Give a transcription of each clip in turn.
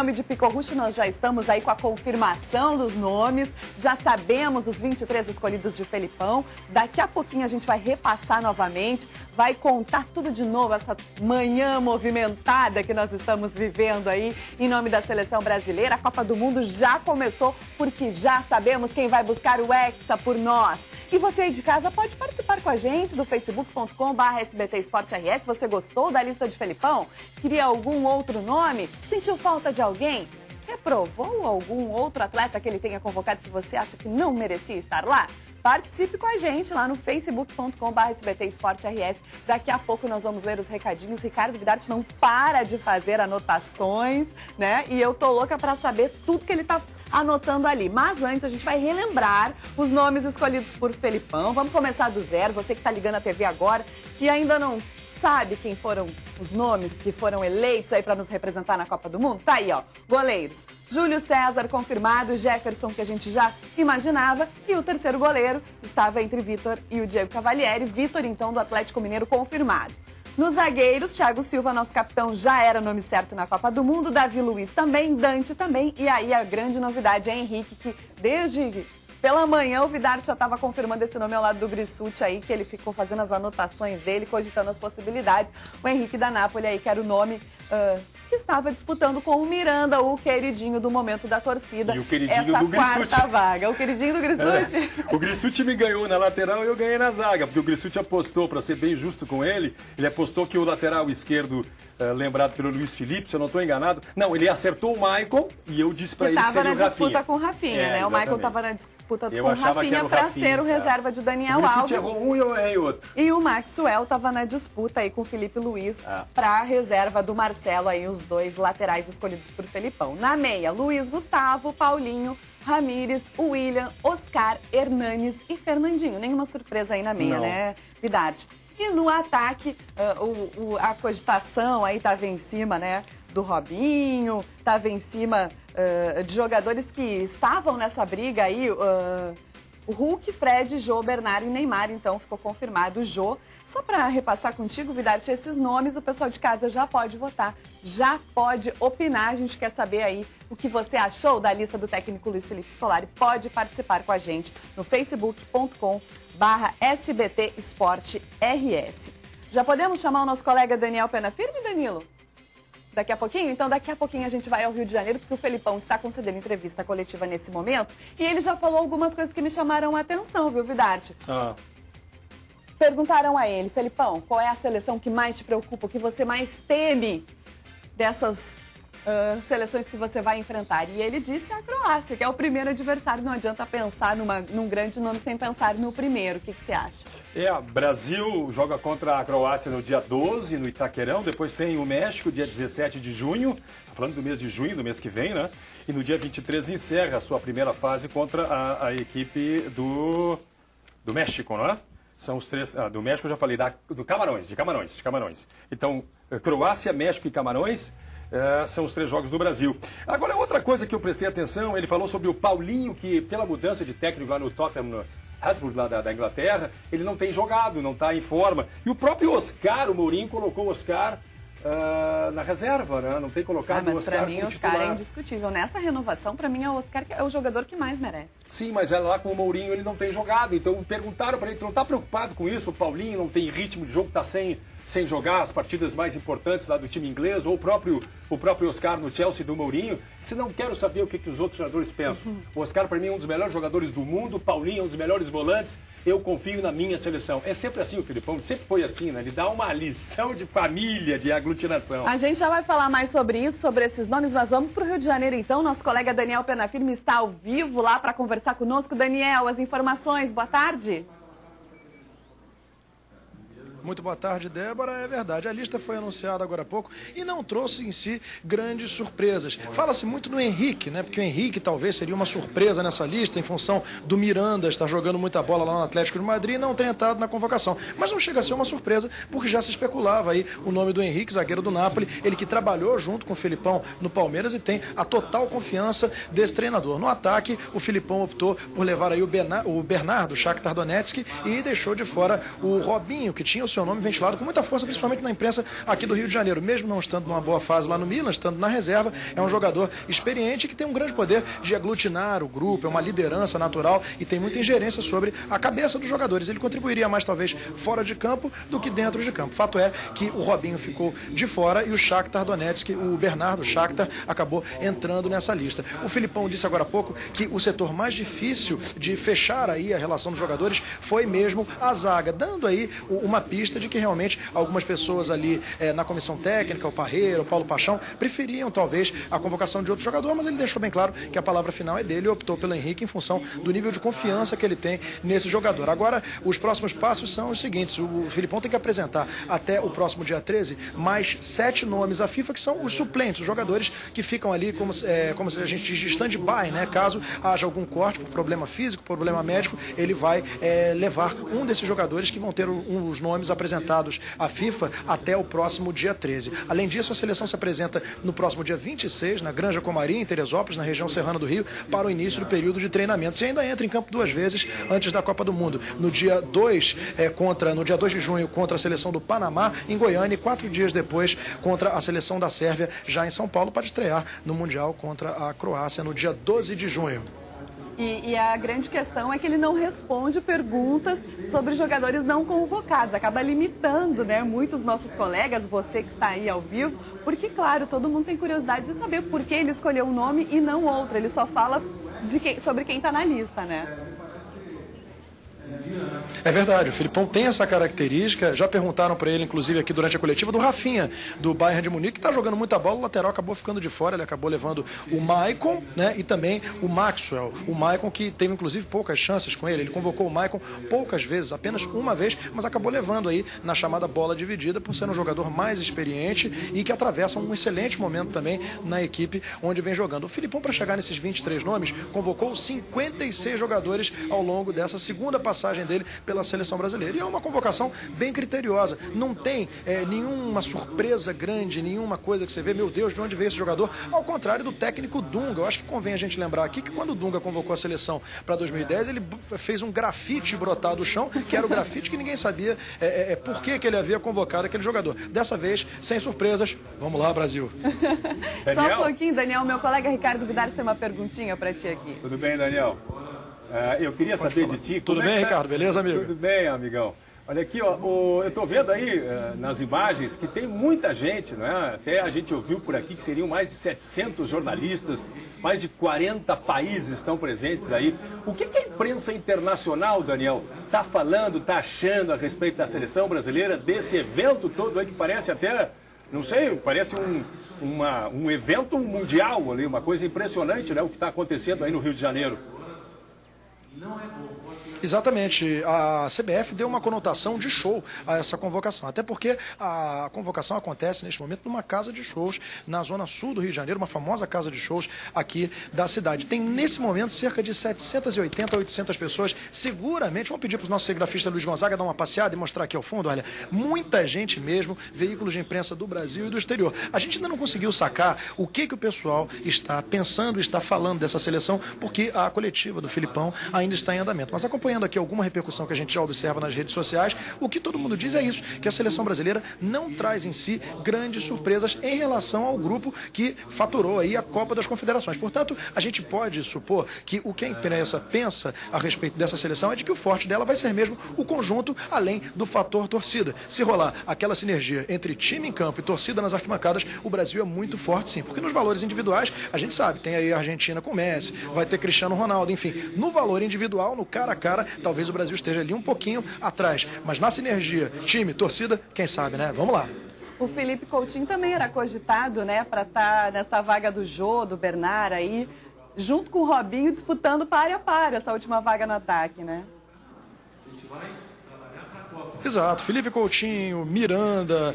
Nome de Picorrucho, nós já estamos aí com a confirmação dos nomes, já sabemos os 23 escolhidos de Felipão. Daqui a pouquinho a gente vai repassar novamente, vai contar tudo de novo, essa manhã movimentada que nós estamos vivendo aí em nome da seleção brasileira. A Copa do Mundo já começou, porque já sabemos quem vai buscar o Hexa por nós. E você aí de casa pode participar com a gente do facebook.com/SBT Esporte RS. Você gostou da lista de Felipão? Queria algum outro nome? Sentiu falta de alguém? Reprovou algum outro atleta que ele tenha convocado que você acha que não merecia estar lá? Participe com a gente lá no facebook.com/SBT Esporte RS. Daqui a pouco nós vamos ler os recadinhos. Ricardo Guidarte não para de fazer anotações, né? E eu tô louca para saber tudo que ele tá anotando ali. Mas antes a gente vai relembrar os nomes escolhidos por Felipão. Vamos começar do zero. Você que está ligando a TV agora, que ainda não sabe quem foram os nomes que foram eleitos aí para nos representar na Copa do Mundo? Tá aí, ó. Goleiros: Júlio César confirmado, Jefferson, que a gente já imaginava, e o terceiro goleiro estava entre Vitor e o Diego Cavalieri. Vitor, então, do Atlético Mineiro, confirmado. Nos zagueiros, Thiago Silva, nosso capitão, já era nome certo na Copa do Mundo. Davi Luiz também, Dante também. E aí a grande novidade é Henrique, que desde pela manhã o Vidarte já estava confirmando esse nome ao lado do Grissucci aí, que ele ficou fazendo as anotações dele, cogitando as possibilidades. O Henrique da Napoli aí, que era o nome que estava disputando com o Miranda, o queridinho do momento da torcida. E o queridinho do Grissucci. Quarta vaga. O queridinho do Grissucci. O Grissucci me ganhou na lateral e eu ganhei na zaga, porque o Grissucci apostou, para ser bem justo com ele apostou que o lateral esquerdo, lembrado pelo Luiz Felipe, se eu não estou enganado, não, ele acertou o Maicon e eu disse para ele que seria o Rafinha. Estava na disputa com o Rafinha, né? O Maicon estava na disputa com o Rafinha para ser o reserva de Daniel Alves. O Grissucci errou um e eu errei outro. E o Maxwell estava na disputa aí com o Felipe Luiz para a reserva do Marcelo, aí os dois laterais escolhidos por Felipão. Na meia, Luiz Gustavo, Paulinho, Ramires, William, Oscar, Hernanes e Fernandinho. Nenhuma surpresa aí na meia, não, né, Vidarte? E no ataque, a cogitação aí estava em cima, né, do Robinho, estava em cima de jogadores que estavam nessa briga aí, o Hulk, Fred, Jô, Bernardo e Neymar. Então ficou confirmado o Jô. Só para repassar contigo, Vidarte, esses nomes, o pessoal de casa já pode votar, já pode opinar. A gente quer saber aí o que você achou da lista do técnico Luiz Felipe Scolari. Pode participar com a gente no facebook.com/SBT Esporte RS. Já podemos chamar o nosso colega Daniel Penafirme, Danilo? Daqui a pouquinho? Então daqui a pouquinho a gente vai ao Rio de Janeiro, porque o Felipão está concedendo entrevista coletiva nesse momento. E ele já falou algumas coisas que me chamaram a atenção, viu, Vidarte? Perguntaram a ele: Felipão, qual é a seleção que mais te preocupa, o que você mais teme dessas seleções que você vai enfrentar? E ele disse a Croácia, que é o primeiro adversário. Não adianta pensar num grande nome sem pensar no primeiro. O que você acha? Brasil joga contra a Croácia no dia 12, no Itaquerão. Depois tem o México, dia 17 de junho. Falando do mês de junho, do mês que vem, né? E no dia 23 encerra a sua primeira fase contra a equipe do México, não é? São os três. Do México eu já falei, de Camarões. Então, Croácia, México e Camarões são os 3 jogos do Brasil. Agora, outra coisa que eu prestei atenção, ele falou sobre o Paulinho, que pela mudança de técnico lá no Tottenham Hotspur, lá da Inglaterra, ele não tem jogado, não está em forma. E o próprio Oscar, o Mourinho colocou o Oscar na reserva, né? Não tem colocado o Oscar. Mas para mim o Oscar é indiscutível. Nessa renovação, para mim, o Oscar é o jogador que mais merece. Sim, mas lá com o Mourinho ele não tem jogado. Então perguntaram para ele: tu não está preocupado com isso? O Paulinho não tem ritmo de jogo, está sem jogar as partidas mais importantes lá do time inglês, ou o próprio Oscar no Chelsea do Mourinho. Se não quero saber o que os outros jogadores pensam. O Oscar, para mim, é um dos melhores jogadores do mundo, o Paulinho é um dos melhores volantes, eu confio na minha seleção. É sempre assim o Felipão, sempre foi assim, né? Ele dá uma lição de família, de aglutinação. A gente já vai falar mais sobre isso, sobre esses nomes, mas vamos para o Rio de Janeiro então. Nosso colega Daniel Penafirme está ao vivo lá para conversar conosco. Daniel, as informações, boa tarde. Muito boa tarde, Débora. É verdade, a lista foi anunciada agora há pouco e não trouxe em si grandes surpresas. Fala-se muito no Henrique, né? Porque o Henrique talvez seria uma surpresa nessa lista em função do Miranda estar jogando muita bola lá no Atlético de Madrid e não ter entrado na convocação. Mas não chega a ser uma surpresa, porque já se especulava aí o nome do Henrique, zagueiro do Napoli, ele que trabalhou junto com o Felipão no Palmeiras e tem a total confiança desse treinador. No ataque, o Felipão optou por levar aí o Bernardo, Shakhtar Donetsk, e deixou de fora o Robinho, que tinha o seu nome ventilado com muita força, principalmente na imprensa aqui do Rio de Janeiro. Mesmo não estando numa boa fase lá no Milan, estando na reserva, é um jogador experiente que tem um grande poder de aglutinar o grupo, é uma liderança natural e tem muita ingerência sobre a cabeça dos jogadores. Ele contribuiria mais, talvez, fora de campo do que dentro de campo. Fato é que o Robinho ficou de fora e o Shakhtar Donetsk, o Bernardo Shakhtar, acabou entrando nessa lista. O Filipão disse agora há pouco que o setor mais difícil de fechar aí a relação dos jogadores foi mesmo a zaga, dando aí uma pista de que realmente algumas pessoas ali na comissão técnica, o Parreira, o Paulo Paixão, preferiam talvez a convocação de outro jogador, mas ele deixou bem claro que a palavra final é dele e optou pelo Henrique em função do nível de confiança que ele tem nesse jogador. Agora, os próximos passos são os seguintes: o Filipão tem que apresentar até o próximo dia 13 mais 7 nomes à FIFA, que são os suplentes, os jogadores que ficam ali como se a gente diz de stand-by, né? Caso haja algum corte por problema físico, problema médico, ele vai levar um desses jogadores que vão ter os nomes apresentados à FIFA até o próximo dia 13. Além disso, a seleção se apresenta no próximo dia 26, na Granja Comarim, em Teresópolis, na região serrana do Rio, para o início do período de treinamentos. E ainda entra em campo 2 vezes antes da Copa do Mundo. No dia 2 de junho, contra a seleção do Panamá, em Goiânia, e 4 dias depois, contra a seleção da Sérvia, já em São Paulo, para estrear no Mundial contra a Croácia, no dia 12 de junho. E a grande questão é que ele não responde perguntas sobre jogadores não convocados. Acaba limitando, né, muitos nossos colegas, você que está aí ao vivo, porque, claro, todo mundo tem curiosidade de saber por que ele escolheu um nome e não outro. Ele só fala sobre quem está na lista, né? É verdade, o Filipão tem essa característica. Já perguntaram para ele, inclusive aqui durante a coletiva, do Rafinha, do Bayern de Munique, que está jogando muita bola. O lateral acabou ficando de fora, ele acabou levando o Maicon, né, e também o Maxwell. O Maicon, que teve inclusive poucas chances com ele. Ele convocou o Maicon poucas vezes, apenas uma vez, mas acabou levando aí na chamada bola dividida, por ser um jogador mais experiente e que atravessa um excelente momento também na equipe onde vem jogando. O Filipão, para chegar nesses 23 nomes, convocou 56 jogadores ao longo dessa segunda passagem dele pela seleção brasileira. E é uma convocação bem criteriosa. Não tem nenhuma surpresa grande, nenhuma coisa que você vê, meu Deus, de onde veio esse jogador? Ao contrário do técnico Dunga. Eu acho que convém a gente lembrar aqui que quando o Dunga convocou a seleção para 2010, ele fez um grafite brotar do chão, que era o grafite que ninguém sabia por que ele havia convocado aquele jogador. Dessa vez, sem surpresas. Vamos lá, Brasil. Só um pouquinho, Daniel. Meu colega Ricardo Guidares tem uma perguntinha para ti aqui. Tudo bem, Daniel? Eu queria saber de ti... Tudo bem, Ricardo? Beleza, amigo? Tudo bem, amigão. Olha aqui, ó, eu estou vendo aí nas imagens que tem muita gente, né? Até a gente ouviu por aqui que seriam mais de 700 jornalistas, mais de 40 países estão presentes aí. O que a imprensa internacional, Daniel, está falando, está achando a respeito da seleção brasileira, desse evento todo aí que parece até, não sei, parece um evento mundial ali, uma coisa impressionante, né? O que está acontecendo aí no Rio de Janeiro. Exatamente. A CBF deu uma conotação de show a essa convocação. Até porque a convocação acontece neste momento numa casa de shows na zona sul do Rio de Janeiro, uma famosa casa de shows aqui da cidade. Tem nesse momento cerca de 780 a 800 pessoas. Seguramente, vamos pedir para o nosso cinegrafista Luiz Gonzaga dar uma passeada e mostrar aqui ao fundo, olha, muita gente mesmo, veículos de imprensa do Brasil e do exterior. A gente ainda não conseguiu sacar o que o pessoal está pensando, está falando dessa seleção, porque a coletiva do Filipão ainda está em andamento. Mas acompanhando aqui alguma repercussão que a gente já observa nas redes sociais, o que todo mundo diz é isso, que a seleção brasileira não traz em si grandes surpresas em relação ao grupo que faturou aí a Copa das Confederações. Portanto, a gente pode supor que o que a imprensa pensa a respeito dessa seleção é de que o forte dela vai ser mesmo o conjunto, além do fator torcida. Se rolar aquela sinergia entre time em campo e torcida nas arquibancadas, o Brasil é muito forte, sim, porque nos valores individuais, a gente sabe, tem aí a Argentina com Messi, vai ter Cristiano Ronaldo, enfim, no valor individual, no cara a cara, talvez o Brasil esteja ali um pouquinho atrás. Mas na sinergia, time, torcida, quem sabe, né? Vamos lá. O Felipe Coutinho também era cogitado, né, para estar nessa vaga do Jô, do Bernard aí, junto com o Robinho, disputando par a par essa última vaga no ataque, né? Exato, Felipe Coutinho, Miranda,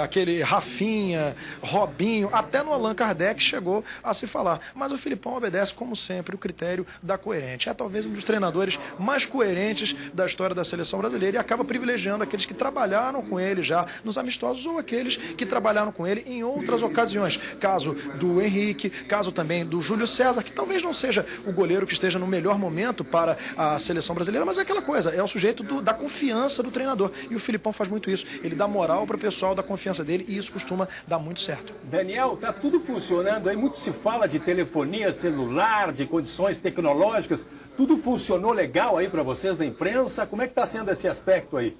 aquele Rafinha, Robinho, até no Allan Kardec chegou a se falar. Mas o Filipão obedece, como sempre, o critério da coerente. É talvez um dos treinadores mais coerentes da história da seleção brasileira e acaba privilegiando aqueles que trabalharam com ele já nos amistosos ou aqueles que trabalharam com ele em outras ocasiões. Caso do Henrique, caso também do Júlio César, que talvez não seja o goleiro que esteja no melhor momento para a seleção brasileira, mas é aquela coisa, é o sujeito da confiança do treinador. treinador. E o Filipão faz muito isso. Ele dá moral para o pessoal, dá confiança dele e isso costuma dar muito certo. Daniel, tá tudo funcionando aí. Muito se fala de telefonia celular, de condições tecnológicas. Tudo funcionou legal aí para vocês da imprensa? Como é que está sendo esse aspecto aí?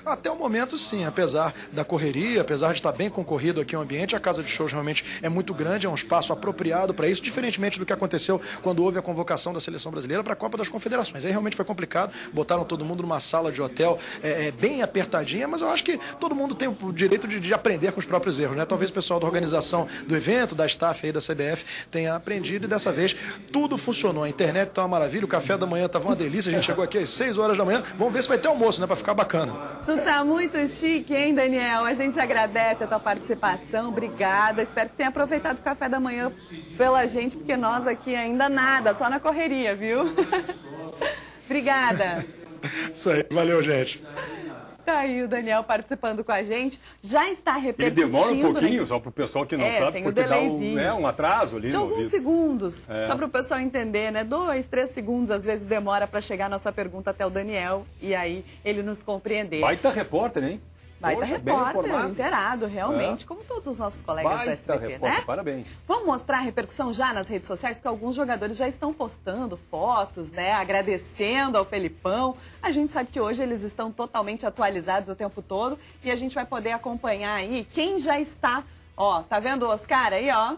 Até o momento, sim, apesar da correria, apesar de estar bem concorrido aqui o ambiente, a casa de shows realmente é muito grande, é um espaço apropriado para isso, diferentemente do que aconteceu quando houve a convocação da Seleção Brasileira para a Copa das Confederações. Aí realmente foi complicado, botaram todo mundo numa sala de hotel bem apertadinha, mas eu acho que todo mundo tem o direito de aprender com os próprios erros, né? Talvez o pessoal da organização do evento, da staff aí da CBF, tenha aprendido e dessa vez tudo funcionou. A internet está uma maravilha, o café da manhã estava uma delícia, a gente chegou aqui às 6 horas da manhã, vamos ver se vai ter almoço, né? Para ficar bacana. Tu tá muito chique, hein, Daniel? A gente agradece a tua participação, obrigada. Espero que tenha aproveitado o café da manhã pela gente, porque nós aqui ainda nada, só na correria, viu? Obrigada. Isso aí, valeu, gente. Tá aí o Daniel participando com a gente. Já está repercutindo. Ele demora um pouquinho, só para o pessoal que não sabe, tem porque dá um atraso ali de no alguns ouvido. segundos, só para o pessoal entender, né? 2, 3 segundos, às vezes demora para chegar a nossa pergunta até o Daniel e aí ele nos compreender. Baita repórter, hein? Baita Poxa, bem repórter, informado. inteirado, realmente, como todos os nossos colegas da SBT, repórter, né? parabéns. Vamos mostrar a repercussão já nas redes sociais, porque alguns jogadores já estão postando fotos, né? Agradecendo ao Felipão. A gente sabe que hoje eles estão totalmente atualizados o tempo todo e a gente vai poder acompanhar aí quem já está, ó, tá vendo o Oscar aí, ó?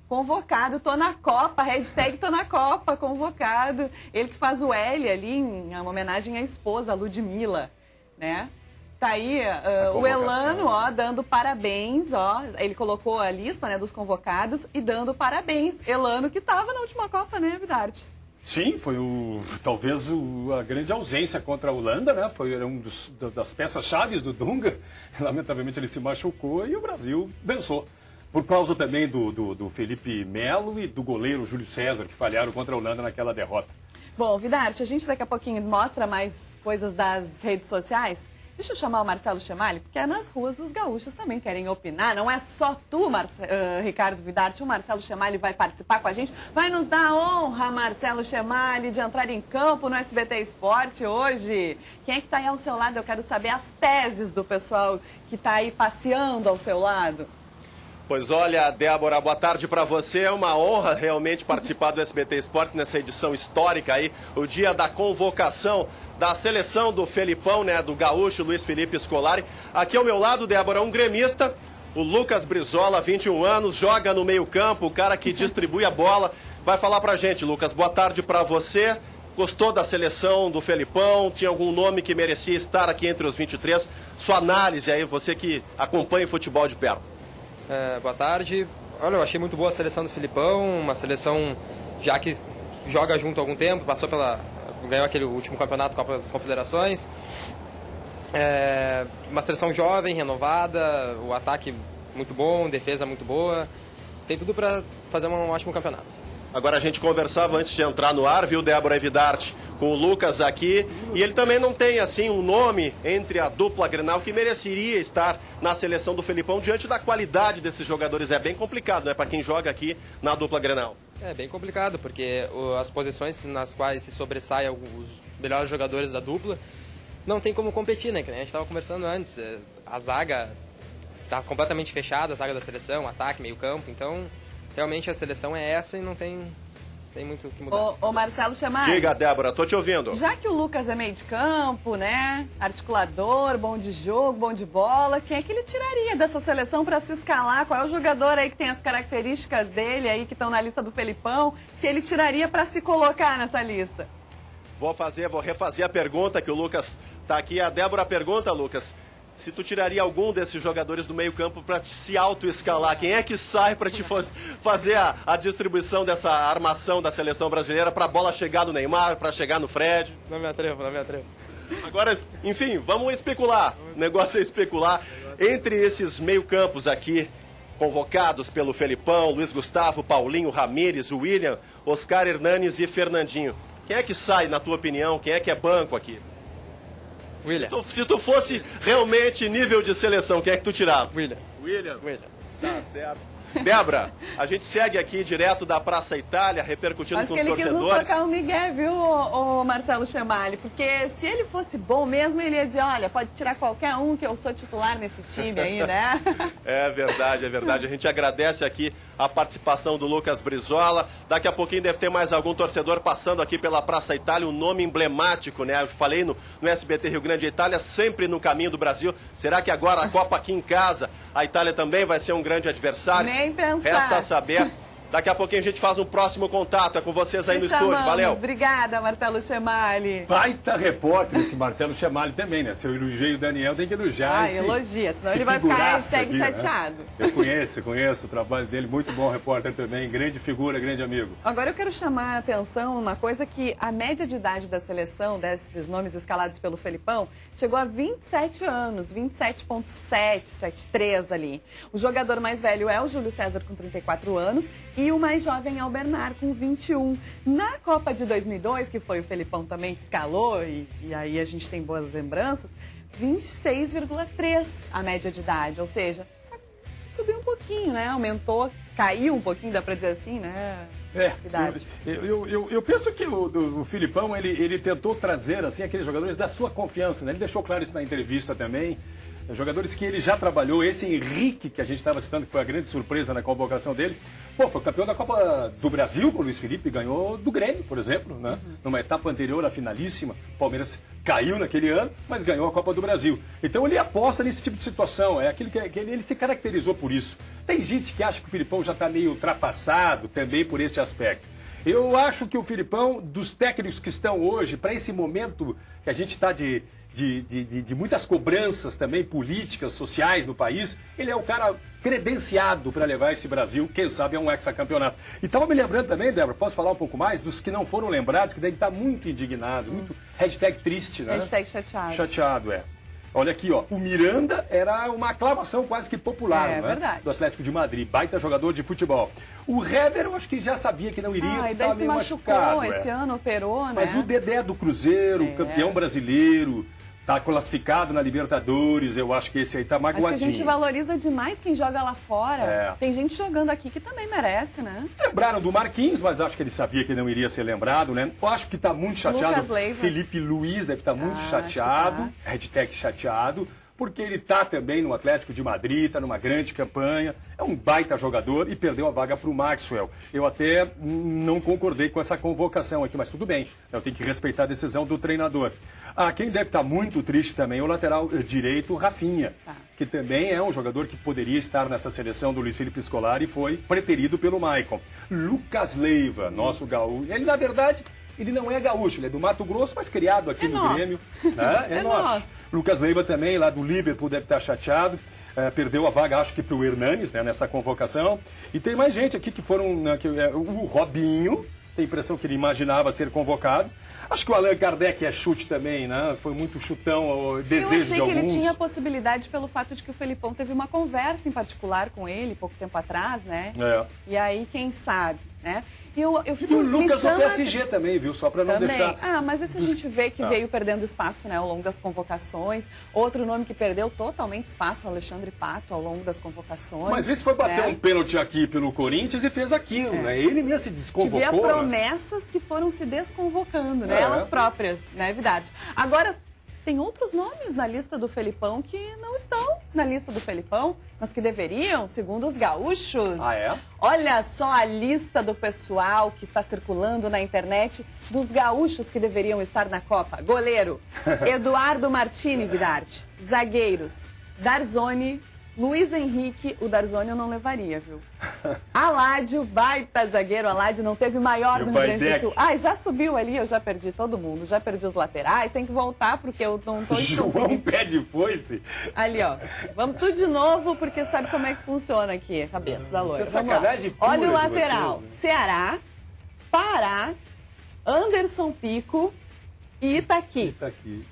Convocado, tô na Copa, hashtag tô na Copa, convocado. Ele que faz o L ali em uma homenagem à esposa, a Ludmilla, né? Tá aí o Elano, ó, dando parabéns, ó. Ele colocou a lista, né, dos convocados e dando parabéns. Elano que estava na última Copa, né, Vidarte? Sim, foi talvez a grande ausência contra a Holanda, né? Era das peças-chave do Dunga. Lamentavelmente ele se machucou e o Brasil venceu. Por causa também do Felipe Melo e do goleiro Júlio César, que falharam contra a Holanda naquela derrota. Bom, Vidarte, a gente daqui a pouquinho mostra mais coisas das redes sociais. Deixa eu chamar o Marcelo Chemali, porque nas ruas os gaúchos também querem opinar. Não é só tu, Ricardo Vidarte, o Marcelo Chemali vai participar com a gente. Vai nos dar a honra, Marcelo Chemali, de entrar em campo no SBT Esporte hoje. Quem é que está aí ao seu lado? Eu quero saber as teses do pessoal que está aí passeando ao seu lado. Pois olha, Débora, boa tarde para você. É uma honra realmente participar do SBT Esporte nessa edição histórica aí, o dia da convocação da seleção do Felipão, né, do gaúcho Luiz Felipe Scolari. Aqui ao meu lado, Débora, um gremista, o Lucas Brizola, 21 anos, joga no meio-campo, o cara que distribui a bola. Vai falar pra gente, Lucas. Boa tarde para você. Gostou da seleção do Felipão? Tinha algum nome que merecia estar aqui entre os 23? Sua análise aí, você que acompanha o futebol de perto. Boa tarde. Olha, eu achei muito boa a seleção do Felipão, uma seleção já que joga junto há algum tempo, ganhou aquele último campeonato, Copa das Confederações. Uma seleção jovem, renovada, o ataque muito bom, defesa muito boa. Tem tudo para fazer um ótimo campeonato. Agora a gente conversava antes de entrar no ar, viu, Débora e Vidarte, com o Lucas aqui, e ele também não tem, assim, um nome entre a dupla Grenal que mereceria estar na seleção do Felipão diante da qualidade desses jogadores. É bem complicado, né, para quem joga aqui na dupla Grenal. É bem complicado, porque as posições nas quais se sobressaem os melhores jogadores da dupla, não tem como competir, né, que nem a gente estava conversando antes. A zaga está completamente fechada, a zaga da seleção, ataque, meio campo, então realmente a seleção é essa e não tem muito o que mudar. Ô Marcelo Chemali. Diga, Débora, tô te ouvindo. Já que o Lucas é meio de campo, né? Articulador, bom de jogo, bom de bola, quem é que ele tiraria dessa seleção para se escalar? Qual é o jogador aí que tem as características dele aí que estão na lista do Felipão, que ele tiraria para se colocar nessa lista? Vou refazer a pergunta que o Lucas tá aqui. A Débora pergunta, Lucas, se tu tiraria algum desses jogadores do meio-campo para se auto-escalar, quem é que sai para te fazer a distribuição dessa armação da seleção brasileira para a bola chegar no Neymar, para chegar no Fred? Não me atrevo. Agora, enfim, vamos especular. O negócio é especular. Entre esses meio-campos aqui, convocados pelo Felipão, Luiz Gustavo, Paulinho, Ramírez, William, Oscar Hernanes e Fernandinho, quem é que sai, na tua opinião? Quem é que é banco aqui? William. Se tu fosse realmente nível de seleção, quem é que tu tirava? William. Tá certo. Débora, a gente segue aqui direto da Praça Itália, repercutindo Acho com que os ele quis nos torcedores. tocar o Miguel, viu, o Marcelo Chamali? Porque se ele fosse bom mesmo, ele ia dizer, olha, pode tirar qualquer um que eu sou titular nesse time aí, né? É verdade, é verdade. A gente agradece aqui a participação do Lucas Brizola. Daqui a pouquinho deve ter mais algum torcedor passando aqui pela Praça Itália, um nome emblemático, né? Eu falei no SBT Rio Grande, a Itália sempre no caminho do Brasil. Será que agora a Copa aqui em casa, a Itália também vai ser um grande adversário? Nem pensar. Resta saber. Daqui a pouquinho a gente faz um próximo contato. É com vocês aí no estúdio. Valeu. Obrigada, Marcelo Chamali. Baita repórter esse Marcelo Chamali também, né? Se eu elogiei o Daniel, tem que elogiar Elogia, senão ele vai ficar hashtag chateado. Eu conheço o trabalho dele, muito bom repórter também, grande figura, grande amigo. Agora eu quero chamar a atenção uma coisa que a média de idade da seleção, desses nomes escalados pelo Felipão, chegou a 27 anos, 27,7, 73 ali. O jogador mais velho é o Júlio César com 34 anos e o mais jovem é o Bernard com 21. Na Copa de 2002, que foi o Felipão também que escalou, e aí a gente tem boas lembranças, 26,3 a média de idade, ou seja, subiu um pouquinho, né? Aumentou, caiu um pouquinho, dá pra dizer assim, né? Eu penso que o Felipão, ele tentou trazer assim, aqueles jogadores da sua confiança, né? Ele deixou claro isso na entrevista também. Jogadores que ele já trabalhou, esse Henrique, que a gente estava citando, que foi a grande surpresa na convocação dele. Pô, foi campeão da Copa do Brasil, com o Luiz Felipe, ganhou do Grêmio, por exemplo, né? Numa etapa anterior à finalíssima. O Palmeiras caiu naquele ano, mas ganhou a Copa do Brasil. Então ele aposta nesse tipo de situação, é aquilo que ele se caracterizou por isso. Tem gente que acha que o Felipão já está meio ultrapassado também por este aspecto. Eu acho que o Felipão, dos técnicos que estão hoje, para esse momento que a gente está de muitas cobranças também políticas, sociais no país, ele é o cara credenciado para levar esse Brasil, quem sabe é um hexacampeonato. E estava me lembrando também, Débora, posso falar um pouco mais dos que não foram lembrados, que devem estar muito indignados, muito hashtag triste, né? Hashtag chateado. Chateado, é. Olha aqui, ó, o Miranda era uma aclamação quase que popular, né? Verdade. Do Atlético de Madrid, baita jogador de futebol. O Hever, eu acho que já sabia que não iria, e daí se machucou, esse ano operou, né? Mas o Dedé do Cruzeiro, campeão brasileiro, tá classificado na Libertadores, eu acho que esse aí tá magoadinho. Acho que a gente valoriza demais quem joga lá fora. Tem gente jogando aqui que também merece, né? Lembraram do Marquinhos, mas acho que ele sabia que não iria ser lembrado, né? Eu acho que tá muito chateado. Felipe Luiz deve estar muito chateado, hashtag chateado, porque ele tá também no Atlético de Madrid, tá numa grande campanha, é um baita jogador e perdeu a vaga para o Maxwell. Eu até não concordei com essa convocação aqui, mas tudo bem, eu tenho que respeitar a decisão do treinador. Quem deve estar muito triste também é o lateral direito, Rafinha, que também é um jogador que poderia estar nessa seleção do Luiz Felipe Scolari e foi preterido pelo Maicon. Lucas Leiva, nosso gaúcho, ele na verdade... Ele não é gaúcho, ele é do Mato Grosso, mas criado aqui no Grêmio. Né? É nosso. Lucas Leiva também, lá do Liverpool, deve estar chateado. Perdeu a vaga, acho que para o Hernanes, né, nessa convocação. E tem mais gente aqui que foram... o Robinho, tem a impressão que ele imaginava ser convocado. Acho que o Allan Kardec é chute também, né? Foi muito chutão, o desejo de alguns. Eu achei que ele tinha possibilidade pelo fato de que o Felipão teve uma conversa em particular com ele pouco tempo atrás, né? E aí, quem sabe, né? E o Lucas do PSG também, viu? Só para não deixar... mas esse a gente vê que veio perdendo espaço, né, ao longo das convocações. Outro nome que perdeu totalmente espaço, o Alexandre Pato, ao longo das convocações. Mas esse foi bater um pênalti aqui pelo Corinthians e fez aquilo, né? Ele mesmo se desconvocou. Tivia promessas que foram se desconvocando, né? Elas próprias, né? É verdade. Agora, tem outros nomes na lista do Felipão que não estão na lista do Felipão, mas que deveriam, segundo os gaúchos. Olha só a lista do pessoal que está circulando na internet dos gaúchos que deveriam estar na Copa. Goleiro, Eduardo Martini Vidarte. Zagueiros, Darzoni, Luiz Henrique, o Darzoni eu não levaria, viu? Aládio, baita zagueiro, Aládio não teve maior do Rio Grande do Sul. Já subiu ali, eu já perdi todo mundo, já perdi os laterais, tem que voltar porque eu não tô João pé de foice. Ali, ó, vamos tudo de novo porque sabe como é que funciona aqui, a cabeça da loira. Isso é sacanagem pura. Olha o lateral, vocês, né? Ceará, Pará, Anderson Pico e Itaqui.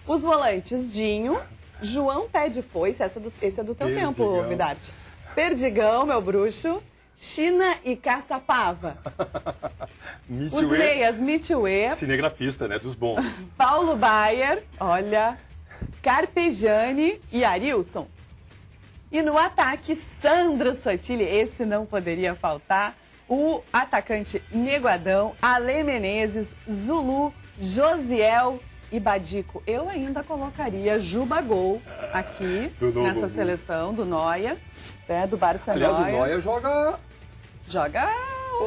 Os volantes, Dinho, João Pé de Foice, esse é do teu tempo, Vidarte. Perdigão, meu bruxo. China e Caçapava. Os meias, Mitchue. Cinegrafista, né? Dos bons. Paulo Baier, olha. Carpegiani e Arilson. E no ataque, Sandro Sotile, esse não poderia faltar. O atacante Neguadão, Ale Menezes, Zulu, Josiel e Badico. Eu ainda colocaria Juba Gol aqui nessa seleção do Noia, né, do Barça Aliás, Noia. o Noia joga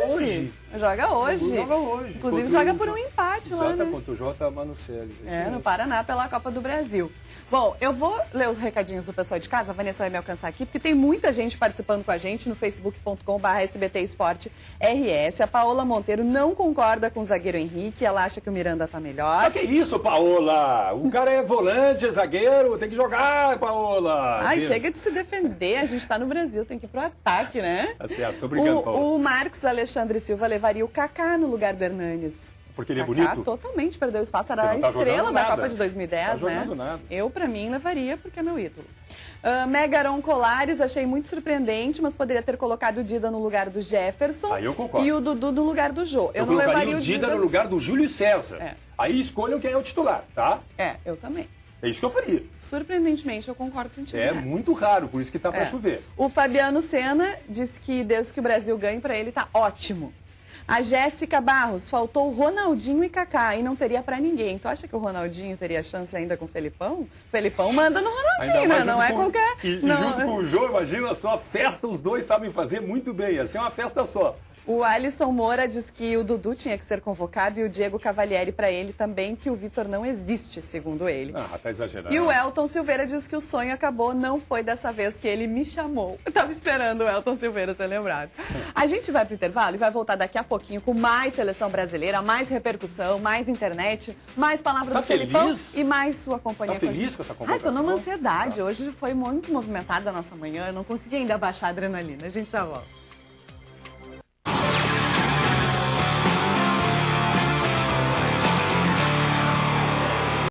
hoje. Joga hoje. Inclusive joga por um empate lá, né? Contra o J. Manucelli. No Paraná, pela Copa do Brasil. Bom, eu vou ler os recadinhos do pessoal de casa, a Vanessa vai me alcançar aqui, porque tem muita gente participando com a gente no facebook.com/SBT Esporte RS. A Paola Monteiro não concorda com o zagueiro Henrique, ela acha que o Miranda tá melhor. Mas que isso, Paola? O cara é volante, é zagueiro, tem que jogar, Paola. Ai, chega de se defender, a gente tá no Brasil, tem que ir pro ataque, né? Tá certo, tô brincando, Paola. O Marcos Alexandre Silva levaria o Kaká no lugar do Hernanes. Porque ele é Kaká bonito? Totalmente perdeu espaço, era a Porque não tá estrela jogando da nada. Copa de 2010, Tá né? jogando nada. Eu, pra mim, levaria porque é meu ídolo. Megaron Colares, achei muito surpreendente, mas poderia ter colocado o Dida no lugar do Jefferson. Aí eu concordo. E o Dudu no lugar do Jô. Eu não colocaria levaria o Dida no lugar do Júlio César. É. Aí escolham quem é o titular, tá? Eu também. É isso que eu faria. Surpreendentemente, eu concordo contigo. É nessa. muito raro, por isso que tá pra chover. O Fabiano Sena disse que desde que o Brasil ganhe, pra ele tá ótimo. A Jéssica Barros, faltou Ronaldinho e Kaká e não teria pra ninguém. Tu acha que o Ronaldinho teria chance ainda com o Felipão? O Felipão manda no Ronaldinho, né? Não é qualquer... E não, junto com o Jô, imagina só, a festa os dois sabem fazer muito bem. Ia ser uma festa só. O Alisson Moura diz que o Dudu tinha que ser convocado e o Diego Cavalieri para ele também, que o Vitor não existe, segundo ele. Tá exagerando. E o Elton Silveira diz que o sonho acabou, não foi dessa vez que ele me chamou. Eu tava esperando o Elton Silveira ser lembrado. A gente vai pro intervalo e vai voltar daqui a pouquinho com mais seleção brasileira, mais repercussão, mais internet, mais palavra do Felipão e mais sua companhia. Tá feliz com essa convocação? Ai, tô numa ansiedade. Hoje foi muito movimentada a nossa manhã, eu não consegui ainda baixar a adrenalina. A gente já volta.